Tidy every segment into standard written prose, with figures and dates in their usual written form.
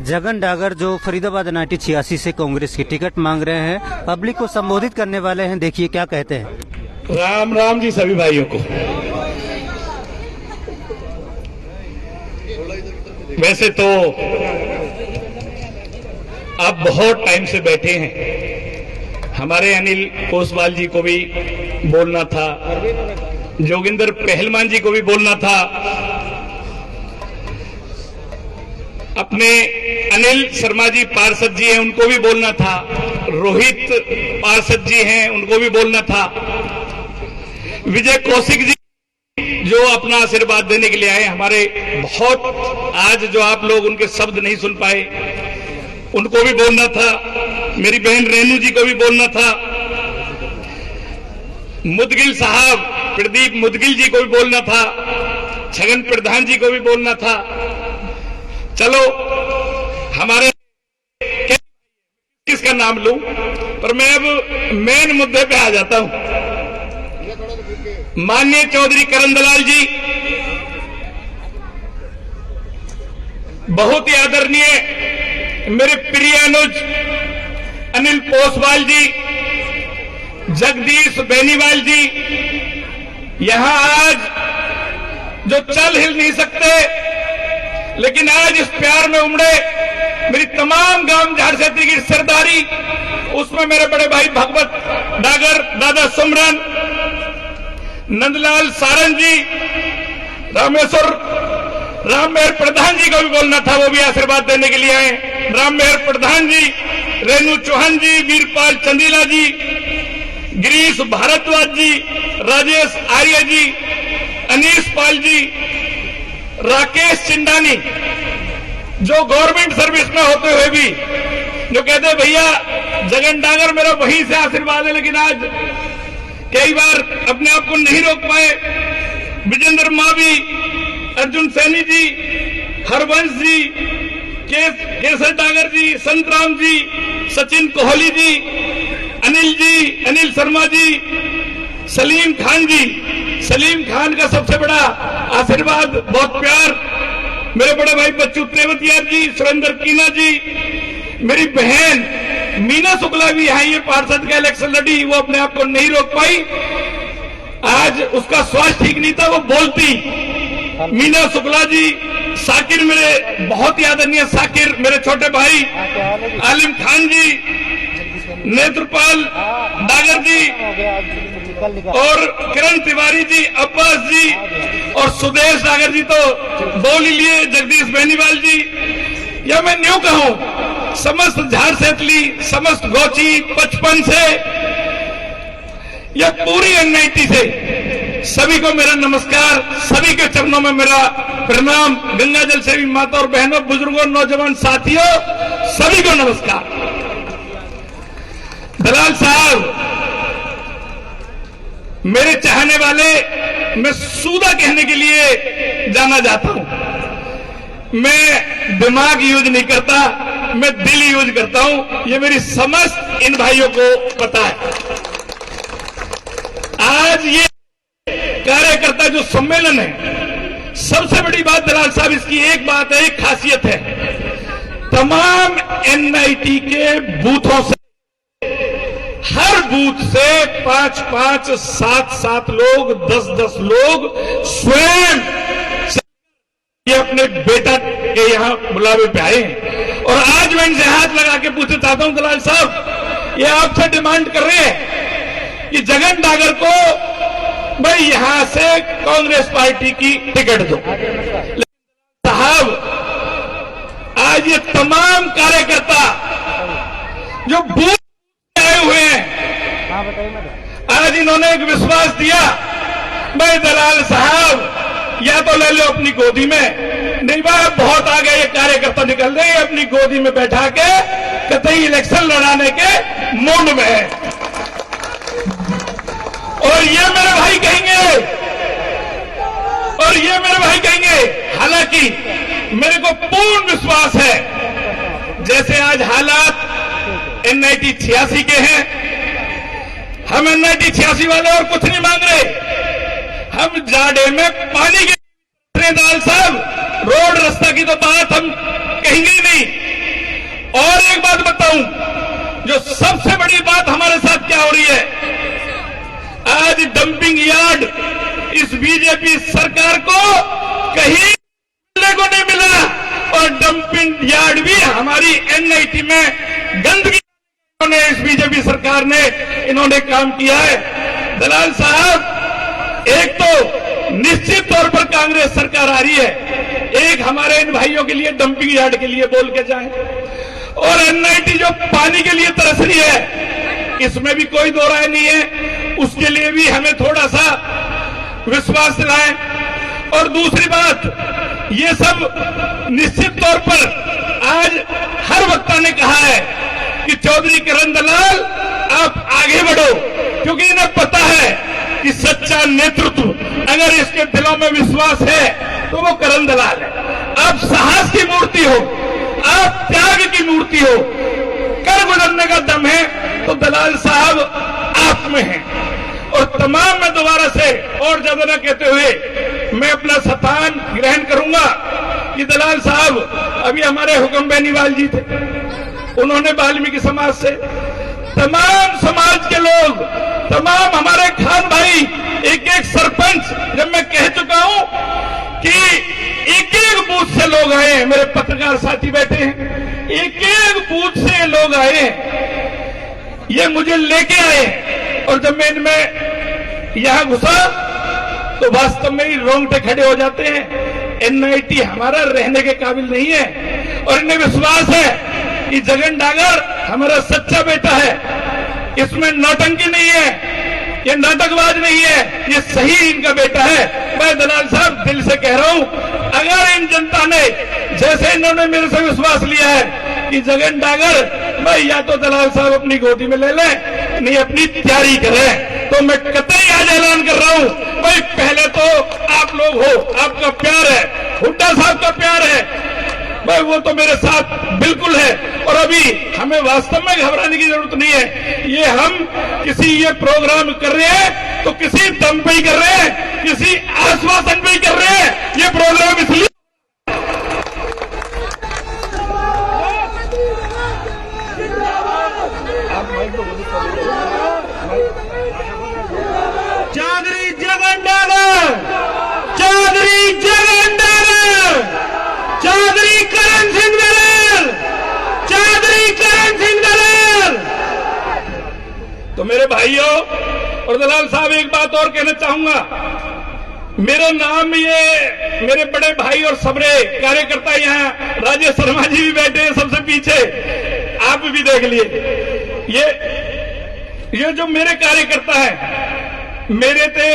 जगन डागर जो फरीदाबाद 1986 से कांग्रेस की टिकट मांग रहे हैं, पब्लिक को संबोधित करने वाले हैं। देखिए क्या कहते हैं। राम राम जी सभी भाइयों को। वैसे तो आप बहुत टाइम से बैठे हैं, हमारे अनिल कोसवाल जी को भी बोलना था, जोगिंदर पहलवान जी को भी बोलना था, अपने अनिल शर्मा जी पार्षद जी हैं उनको भी बोलना था, रोहित पार्षद जी हैं उनको भी बोलना था, विजय कौशिक जी जो अपना आशीर्वाद देने के लिए आए, हमारे बहुत आज जो आप लोग उनके शब्द नहीं सुन पाए उनको भी बोलना था, मेरी बहन रेनू जी को भी बोलना था, मुदगिल साहब प्रदीप मुदगिल जी को भी बोलना था, छगन प्रधान जी को भी बोलना था। चलो हमारे किसका नाम लूं, पर मैं अब मेन मुद्दे पे आ जाता हूं। माननीय चौधरी करण दलाल जी, बहुत ही आदरणीय मेरे प्रिय अनुज अनिल पोसवाल जी, जगदीश बेनीवाल जी, यहां आज जो चल हिल नहीं सकते लेकिन आज इस प्यार में उमड़े मेरी तमाम गांव झारसेती की सरदारी, उसमें मेरे बड़े भाई भगवत डागर, दादा सुमरन, नंदलाल सारंग जी, रामेश्वर राम मेहर प्रधान जी को भी बोलना था, वो भी आशीर्वाद देने के लिए आए, राम मेहर प्रधान जी, रेणु चौहान जी, वीरपाल चंदीला जी, गिरीश भारद्वाज जी, राजेश आर्य जी, अनीश पाल जी, राकेश चिंडानी, जो गवर्नमेंट सर्विस में होते हुए भी जो कहते भैया जगन डागर मेरा वहीं से आशीर्वाद है, लेकिन आज कई बार अपने आप को नहीं रोक पाए, विजेंद्र मावी, अर्जुन सैनी जी, हरवंश जी, केसर डागर जी, संतराम जी, सचिन कोहली जी, अनिल शर्मा जी, सलीम खान जी, सलीम खान का सबसे बड़ा आशीर्वाद, बहुत प्यार, मेरे बड़े भाई बच्चू त्रेवतिया जी, सुरेंद्र कीना जी, मेरी बहन मीना शुक्ला भी यहाँ ये पार्षद का इलेक्शन लड़ी, वो अपने आप को नहीं रोक पाई, आज उसका स्वास्थ्य ठीक नहीं था, वो बोलती, मीना शुक्ला जी, साकिर मेरे बहुत ही आदरणीय साकिर, मेरे छोटे भाई आलिम खान जी, नेत्रपाल डागर जी और किरण तिवारी जी, अब्बास जी और सुदेश डागर जी तो बोल ही लिए, जगदीश बेनीवाल जी, या मैं न्यू कहूं समस्त झारसेतली, समस्त गोची 55 से या पूरी एनआईटी से सभी को मेरा नमस्कार, सभी के चरणों में मेरा प्रणाम, गंगा जल सेवी माता और बहनों, बुजुर्गों, नौजवान साथियों, सभी को नमस्कार। दलाल साहब, मेरे चाहने वाले, मैं सूदा कहने के लिए जाना जाता हूं, मैं दिमाग यूज नहीं करता, मैं दिल यूज करता हूं, ये मेरी समस्त इन भाइयों को पता है। आज ये कार्यकर्ता जो सम्मेलन है, सबसे बड़ी बात दलाल साहब इसकी एक बात है, एक खासियत है, तमाम एनआईटी के बूथों से, हर बूथ से 5-5, 7-7 लोग, 10-10 लोग स्वयं ये अपने बेटा के यहाँ बुलावे पे आए हैं, और आज मैं इनसे हाथ लगा के पूछना चाहता हूं दलाल साहब, ये आपसे डिमांड कर रहे हैं कि जगन डागर को भाई यहां से कांग्रेस पार्टी की टिकट दो। साहब, आज ये तमाम कार्यकर्ता जो बूथ आए हुए हैं, आज इन्होंने एक विश्वास दिया, भाई दलाल साहब या तो ले लो अपनी गोदी में, नहीं भाई बहुत आगे ये कार्यकर्ता निकल रहे हैं, अपनी गोदी में बैठा के कतई इलेक्शन लड़ाने के मूड में है, और ये मेरे भाई कहेंगे, हालांकि मेरे को पूर्ण विश्वास है, जैसे आज हालात एनआईटी 86 के हैं, हम एनआईटी 86 वाले और कुछ नहीं मांग रहे, हम जाड़े में पानी के दाल साहब, रोड रास्ता की तो बात हम कहेंगे ही नहीं, और एक बात बताऊं, जो सबसे बड़ी बात हमारे साथ क्या हो रही है, आज डंपिंग यार्ड इस बीजेपी सरकार को कहीं मिलने को नहीं मिला, और डंपिंग यार्ड भी हमारी एनआईटी में गंदगी ने इस बीजेपी सरकार ने इन्होंने काम किया है। दलाल साहब, एक तो निश्चित तौर पर कांग्रेस सरकार आ रही है, एक हमारे इन भाइयों के लिए डंपिंग यार्ड के लिए बोल के जाए, और एनआईटी जो पानी के लिए तरस रही है, इसमें भी कोई दो राय नहीं है, उसके लिए भी हमें थोड़ा सा विश्वास दिलाएं। और दूसरी बात, ये सब निश्चित तौर पर आज हर वक्ता ने कहा है कि चौधरी करण दलाल आप आगे बढ़ो, क्योंकि इन्हें पता है कि सच्चा नेतृत्व अगर इसके दिलों में विश्वास है तो वो करण दलाल है। आप साहस की मूर्ति हो, आप त्याग की मूर्ति हो, कर गुजरने का दम है तो दलाल साहब आप में है। और तमाम मैं दोबारा से और ज्यादा न कहते हुए मैं अपना स्थान ग्रहण करूंगा कि दलाल साहब, अभी हमारे हुक्म बेनीवाल जी थे, उन्होंने वाल्मीकि समाज से तमाम समाज के लोग, तमाम हमारे खान भाई, एक एक सरपंच, जब मैं कह चुका हूं कि एक एक बूथ से लोग आए हैं, मेरे पत्रकार साथी बैठे हैं, एक एक बूथ से लोग आए हैं, ये मुझे लेके आए, और जब मैं इनमें यहां घुसा तो वास्तव में ही रोंगटे खड़े हो जाते हैं। एनआईटी हमारा रहने के काबिल नहीं है, और इन्हें विश्वास है कि जगन डागर हमारा सच्चा बेटा है, इसमें नौटंकी नहीं है, ये नाटकबाज नहीं है, ये सही इनका बेटा है। मैं दलाल साहब दिल से कह रहा हूं, अगर इन जनता ने जैसे इन्होंने मेरे से विश्वास लिया है कि जगन डागर भाई या तो दलाल साहब अपनी गोदी में ले लें, नहीं अपनी तैयारी करें, तो मैं कतई आज ऐलान कर रहा हूं, भाई पहले तो आप लोग हो, आपका प्यार है, हुड्डा साहब का प्यार है भाई, वो तो मेरे साथ बिल्कुल है, और अभी हमें वास्तव में घबराने की जरूरत नहीं है। ये हम किसी ये प्रोग्राम कर रहे हैं तो किसी दम पे ही कर रहे हैं, किसी आश्वासन पे ही कर रहे हैं, ये प्रोग्राम इसलिए चौधरी जगन डागर, चौधरी जगन डागर, चौधरी करण सिंह दलाल, चौधरी करण सिंह दलाल। तो मेरे भाइयों और दलाल साहब, एक बात और कहना चाहूंगा, मेरा नाम, ये मेरे बड़े भाई और सबरे कार्यकर्ता यहाँ राजेश शर्मा जी भी बैठे हैं सबसे पीछे, आप भी देख लिए, ये जो मेरे कार्यकर्ता है, मेरे ते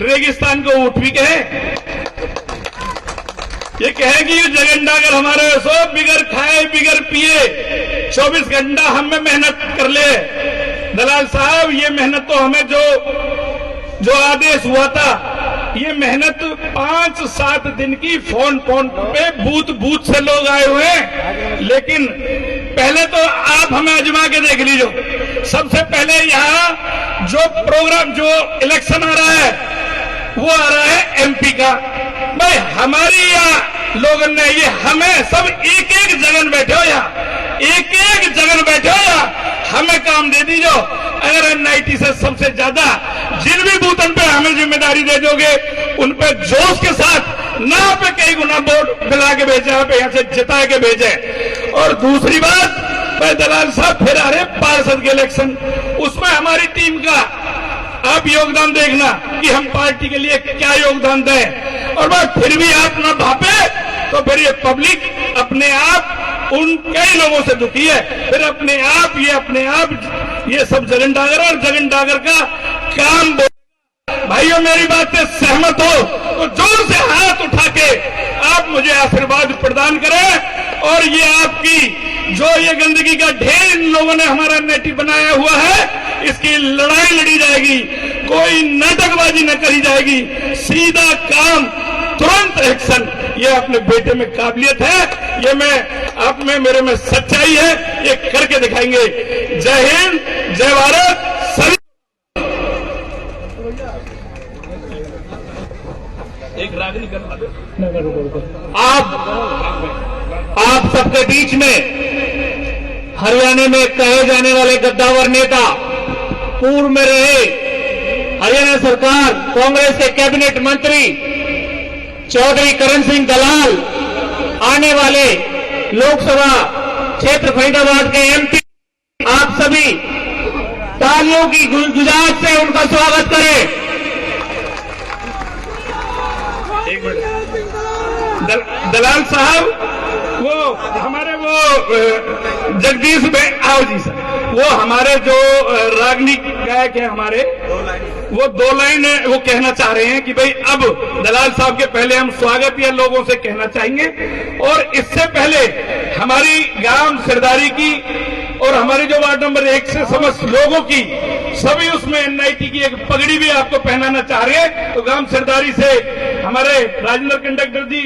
रेगिस्तान को ऊँट भी कहे, ये कहेगी जगन डागर हमारे सो बिगर खाए बिगर पिए 24 घंटा हम में मेहनत कर ले। दलाल साहब, ये मेहनत तो हमें जो आदेश हुआ था, ये मेहनत 5-7 दिन की फोन पे बूथ से लोग आए हुए हैं, लेकिन पहले तो आप हमें आजमा के देख लीजिए। सबसे पहले यहाँ जो प्रोग्राम, जो इलेक्शन आ रहा है, वो आ रहा है एमपी का। भाई हमारी यहाँ लोगों ने, ये हमें सब एक एक जगन बैठे हो यहाँ, एक एक जगन बैठे हो यहाँ, हमें काम दे दीजो। अगर एनआईटी से सबसे ज्यादा जिन भी बूथन पे हमें जिम्मेदारी दे दोगे, उन पे जोश के साथ ना पे कई गुना वोट मिला के भेजे, आप यहाँ से जिता के भेजे। और दूसरी बात, भाई दलाल साहब फिर आ रहे पार्षद के इलेक्शन, उसमें हमारी टीम का आप योगदान देखना कि हम पार्टी के लिए क्या योगदान दें। और बात फिर भी आप ना भापे तो फिर ये पब्लिक अपने आप उन कई लोगों से दुखी है, फिर अपने आप ये सब जगन डागर और जगन डागर का काम। भाइयों, मेरी बात से सहमत हो तो जोर से हाथ उठा के आप मुझे आशीर्वाद प्रदान करें, और ये आपकी जो ये गंदगी का ढेर इन लोगों ने हमारा नेटी बनाया हुआ है, इसकी लड़ाई लड़ी जाएगी, कोई नाटकबाजी न करी जाएगी, सीधा काम, तुरंत एक्शन। ये अपने बेटे में काबिलियत है, ये मैं आप में, मेरे में सच्चाई है, ये करके दिखाएंगे। जय हिंद, जय भारत। सभी एक रागनी कर आप सबके बीच में हरियाणा में कहे जाने वाले गद्दावर नेता, पूर्व में रहे हरियाणा सरकार कांग्रेस के कैबिनेट मंत्री चौधरी करण सिंह दलाल, आने वाले लोकसभा क्षेत्र फरीदाबाद के एमपी, आप सभी तालियों की गुंजाइश से उनका स्वागत करें। एक मिनट, दलाल साहब, वो हमारे जगदीश आओ जी सर, वो हमारे जो रागनी गायक है हमारे, वो 2 लाइन वो कहना चाह रहे हैं कि भाई अब दलाल साहब के पहले हम स्वागत या लोगों से कहना चाहेंगे, और इससे पहले हमारी गांव सिरदारी की और हमारे जो वार्ड नंबर 1 से समस्त लोगों की सभी उसमें एनआईटी की एक पगड़ी भी आपको पहनाना चाह रहे हैं। तो गांव सिरदारी से हमारे राजेंद्र कंडक्टर जी